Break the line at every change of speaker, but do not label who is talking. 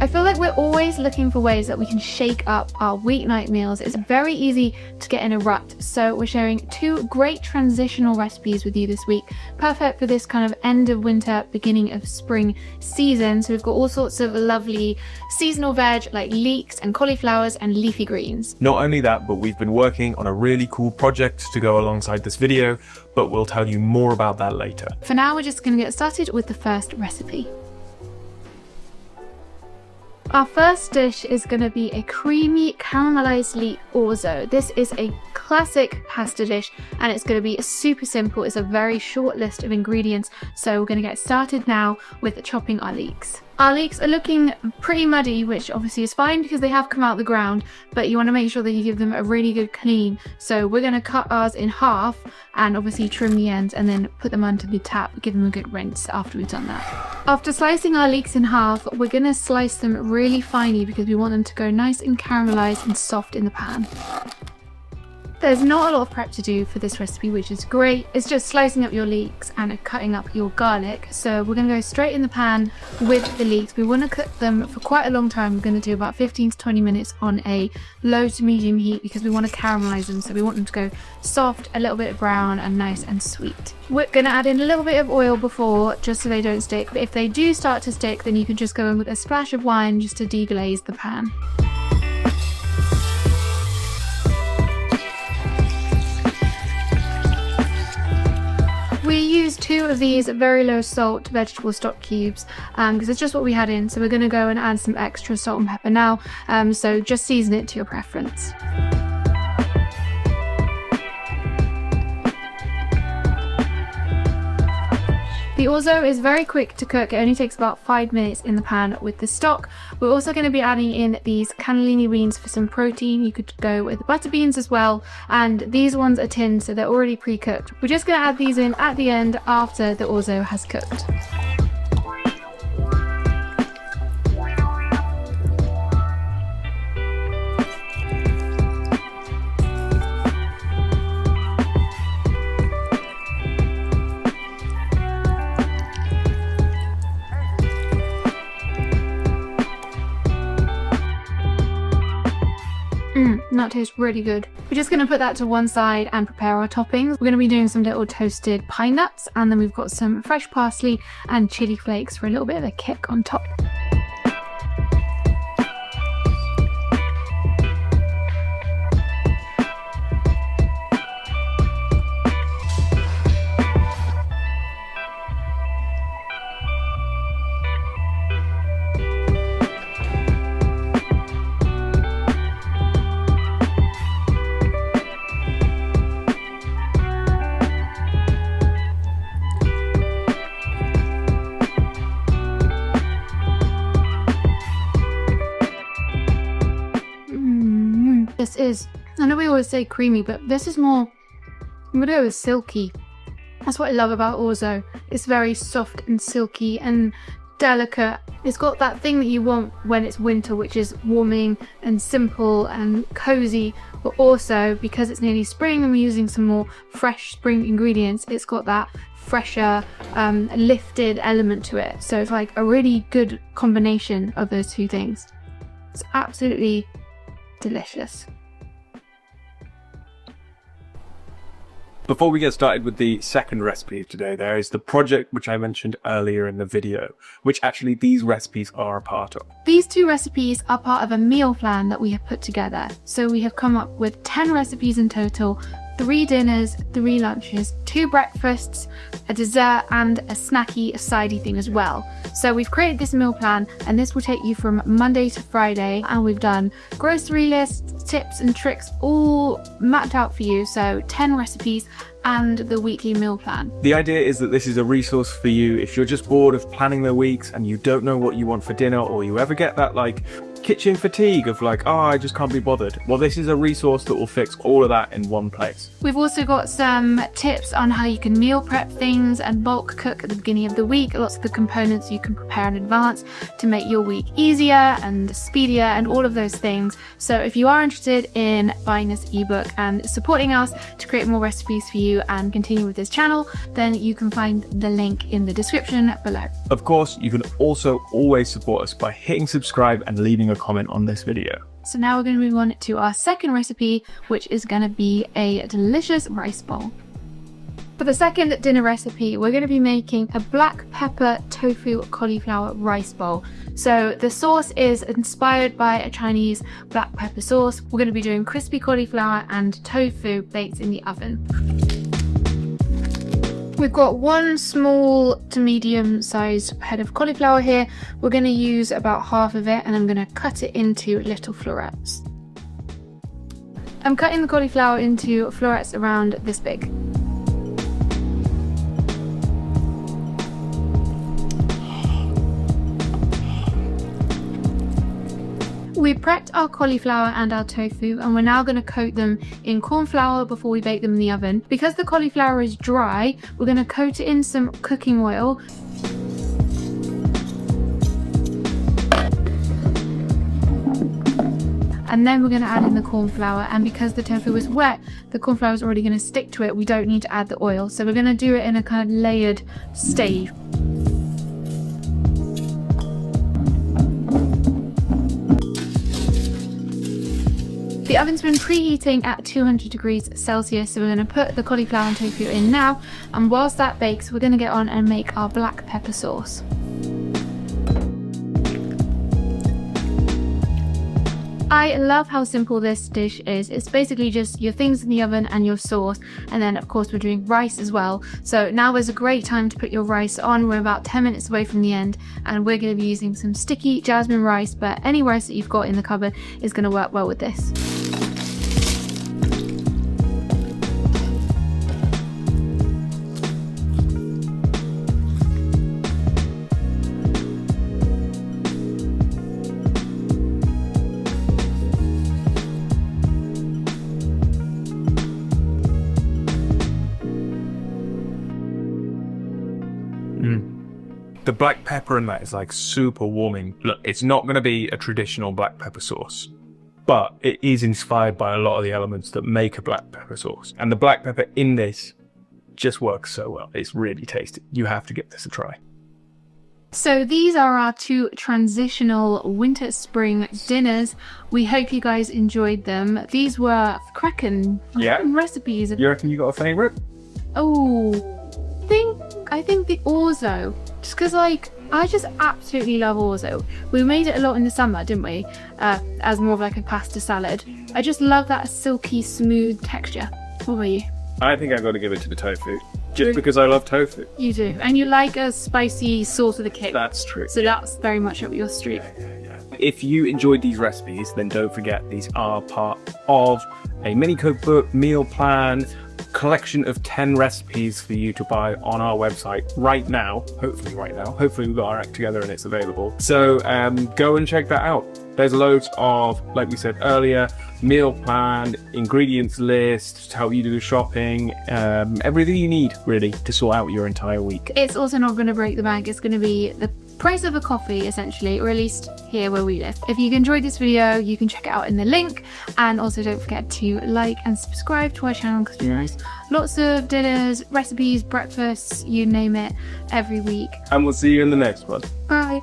I feel like we're always looking for ways that we can shake up our weeknight meals. It's very easy to get in a rut, so we're sharing 2 great transitional recipes with you this week, perfect for this kind of end of winter, beginning of spring season. So we've got all sorts of lovely seasonal veg like leeks and cauliflowers and leafy greens.
Not only that, but we've been working on a really cool project to go alongside this video, but we'll tell you more about that later.
For now, we're just going to get started with the first recipe. Our first dish is going to be a creamy caramelized leek orzo. This is a classic pasta dish and it's going to be super simple. It's a very short list of ingredients, so we're going to get started now with chopping our leeks. Our leeks are looking pretty muddy, which obviously is fine because they have come out of the ground, but you want to make sure that you give them a really good clean. So we're going to cut ours in half and obviously trim the ends and then put them onto the tap, give them a good rinse after we've done that. After slicing our leeks in half, we're going to slice them really finely because we want them to go nice and caramelized and soft in the pan. There's not a lot of prep to do for this recipe, which is great. It's just slicing up your leeks and cutting up your garlic. So we're going to go straight in the pan with the leeks. We want to cook them for quite a long time. We're going to do about 15 to 20 minutes on a low to medium heat because we want to caramelize them. So we want them to go soft, a little bit brown and nice and sweet. We're going to add in a little bit of oil before, just so they don't stick. But if they do start to stick, then you can just go in with a splash of wine just to deglaze the pan. We used 2 of these very low salt vegetable stock cubes because it's just what we had in, so we're going to go and add some extra salt and pepper now, so just season it to your preference. The orzo is very quick to cook. It only takes about 5 minutes in the pan with the stock. We're also going to be adding in these cannellini beans for some protein. You could go with butter beans as well, and these ones are tinned, so they're already pre-cooked. We're just going to add these in at the end after the orzo has cooked. That tastes really good. We're just going to put that to one side and prepare our toppings. We're going to be doing some little toasted pine nuts, and then we've got some fresh parsley and chili flakes for a little bit of a kick on top. This is, I know we always say creamy, but this is more, I'm gonna go with silky. That's what I love about orzo. It's very soft and silky and delicate. It's got that thing that you want when it's winter, which is warming and simple and cozy, but also because it's nearly spring and we're using some more fresh spring ingredients, it's got that fresher, lifted element to it. So it's like a really good combination of those 2 things. It's absolutely delicious.
Before we get started with the second recipe of today, there is the project which I mentioned earlier in the video, which actually these recipes are a part of.
These 2 recipes are part of a meal plan that we have put together. So we have come up with 10 recipes in total, 3 dinners, 3 lunches, 2 breakfasts, a dessert and a snacky sidey thing as well. So we've created this meal plan and this will take you from Monday to Friday, and we've done grocery lists, tips and tricks all mapped out for you. So 10 recipes and the weekly meal plan.
The idea is that this is a resource for you if you're just bored of planning the weeks and you don't know what you want for dinner, or you ever get that like kitchen fatigue of like, oh, I just can't be bothered. Well, this is a resource that will fix all of that in one place.
We've also got some tips on how you can meal prep things and bulk cook at the beginning of the week. Lots of the components you can prepare in advance to make your week easier and speedier and all of those things. So if you are interested in buying this ebook and supporting us to create more recipes for you and continue with this channel, then you can find the link in the description below.
Of course, you can also always support us by hitting subscribe and leaving a comment on this video.
So now we're going to move on to our second recipe, which is going to be a delicious rice bowl. For the second dinner recipe, we're going to be making a black pepper tofu cauliflower rice bowl. So the sauce is inspired by a Chinese black pepper sauce. We're going to be doing crispy cauliflower and tofu baked in the oven. We've got one small to medium sized head of cauliflower here. We're going to use about half of it and I'm going to cut it into little florets. I'm cutting the cauliflower into florets around this big. We prepped our cauliflower and our tofu and we're now going to coat them in corn flour before we bake them in the oven. Because the cauliflower is dry, we're going to coat it in some cooking oil. And then we're going to add in the corn flour, and because the tofu is wet, the corn flour is already going to stick to it. We don't need to add the oil. So we're going to do it in a kind of layered stage. The oven's been preheating at 200 degrees Celsius, so we're going to put the cauliflower and tofu in now, and whilst that bakes, we're going to get on and make our black pepper sauce. I love how simple this dish is. It's basically just your things in the oven and your sauce, and then of course we're doing rice as well. So now is a great time to put your rice on. We're about 10 minutes away from the end, and we're going to be using some sticky jasmine rice, but any rice that you've got in the cupboard is going to work well with this.
The black pepper in that is like super warming. Look, it's not going to be a traditional black pepper sauce, but it is inspired by a lot of the elements that make a black pepper sauce. And the black pepper in this just works so well. It's really tasty. You have to give this a try.
So these are our two transitional winter-spring dinners. We hope you guys enjoyed them. These were cracking recipes.
You reckon you got a favourite?
Oh, I think the Orzo. Just because, like, I just absolutely love Orzo. We made it a lot in the summer, didn't we? As more of like a pasta salad. I just love that silky, smooth texture. What about you?
I think I've got to give it to the tofu. Just because I love tofu.
You do. And you like a spicy sauce with a kick.
That's true.
So that's very much up your street.
Yeah. If you enjoyed these recipes, then don't forget these are part of a mini cookbook, meal plan, collection of 10 recipes for you to buy on our website right now. Hopefully we've got our act together and it's available. So go and check that out. There's loads of, like we said earlier, meal plan, ingredients list to help you do the shopping, everything you need really to sort out your entire week.
It's also not going to break the bank. It's going to be the price of a coffee essentially, or at least here where we live. If you enjoyed this video, you can check it out in the link, and also don't forget to like and subscribe to our channel because we post lots of dinners, recipes, breakfasts, you name it, every week.
And we'll see you in the next one.
Bye.